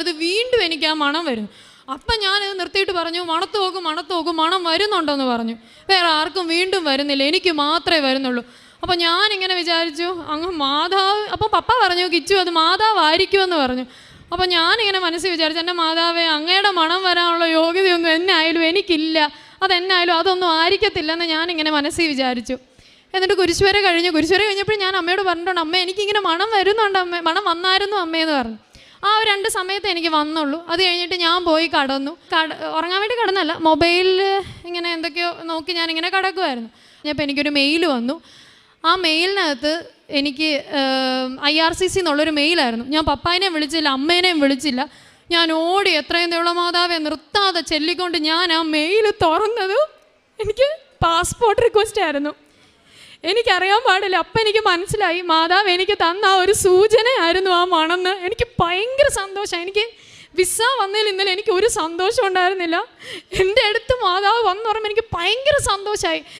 അത് വീണ്ടും എനിക്ക് ആ മണം വരുന്നു. അപ്പം ഞാനത് നിർത്തിയിട്ട് പറഞ്ഞു, മണത്ത് നോക്കും, മണം വരുന്നുണ്ടെന്ന് പറഞ്ഞു. വേറെ ആർക്കും വീണ്ടും വരുന്നില്ല, എനിക്ക് മാത്രമേ വരുന്നുള്ളൂ. അപ്പോൾ ഞാനിങ്ങനെ വിചാരിച്ചു, അങ്ങ് മാതാവ്. അപ്പോൾ പപ്പ പറഞ്ഞു, കിച്ചു അത് മാതാവായിരിക്കുമെന്ന് പറഞ്ഞു. അപ്പോൾ ഞാനിങ്ങനെ മനസ്സിൽ വിചാരിച്ചു, എൻ്റെ മാതാവേ, അങ്ങയുടെ മണം വരാനുള്ള യോഗ്യതയൊന്നും എന്നായാലും എനിക്കില്ല, അതെന്നായാലും അതൊന്നും ആയിരിക്കത്തില്ലെന്ന് ഞാനിങ്ങനെ മനസ്സിൽ വിചാരിച്ചു. എന്നിട്ട് കുരിശുവര കഴിഞ്ഞപ്പോൾ ഞാൻ അമ്മയോട് പറഞ്ഞിട്ടുണ്ട്, അമ്മ എനിക്കിങ്ങനെ മണം വരുന്നുണ്ട് അമ്മ, മണം വന്നായിരുന്നു അമ്മയെന്ന് പറഞ്ഞു. ആ ഒരു 2 സമയത്ത് എനിക്ക് വന്നുള്ളൂ. അത് കഴിഞ്ഞിട്ട് ഞാൻ പോയി കടന്നു. ഉറങ്ങാൻ വേണ്ടി കിടന്നല്ല, മൊബൈലിൽ ഇങ്ങനെ എന്തൊക്കെയോ നോക്കി ഞാനിങ്ങനെ കിടക്കുമായിരുന്നു. അപ്പോൾ എനിക്കൊരു മെയിൽ വന്നു. ആ മെയിലിനകത്ത് എനിക്ക് IRCC എന്നുള്ളൊരു മെയിലായിരുന്നു. ഞാൻ പപ്പായനെയും വിളിച്ചില്ല, അമ്മേനെയും വിളിച്ചില്ല. ഞാൻ ഓടി എത്രയും ദൈവമാതാവെ നിർത്താതെ ചെല്ലിക്കൊണ്ട് ഞാൻ ആ മെയിൽ തുറന്നത് എനിക്ക് പാസ്പോർട്ട് റിക്വസ്റ്റ് ആയിരുന്നു. എനിക്കറിയാൻ പാടില്ല. അപ്പം എനിക്ക് മനസ്സിലായി മാതാവ് എനിക്ക് തന്ന ആ ഒരു സൂചനയായിരുന്നു ആ മണമെന്ന്. എനിക്ക് ഭയങ്കര സന്തോഷം. എനിക്ക് വിസ വന്നതിൽ ഇന്നലെ എനിക്ക് ഒരു സന്തോഷം ഉണ്ടായിരുന്നില്ല. എൻ്റെ അടുത്ത് മാതാവ് വന്നു പറയുമ്പോൾ എനിക്ക് ഭയങ്കര സന്തോഷമായി.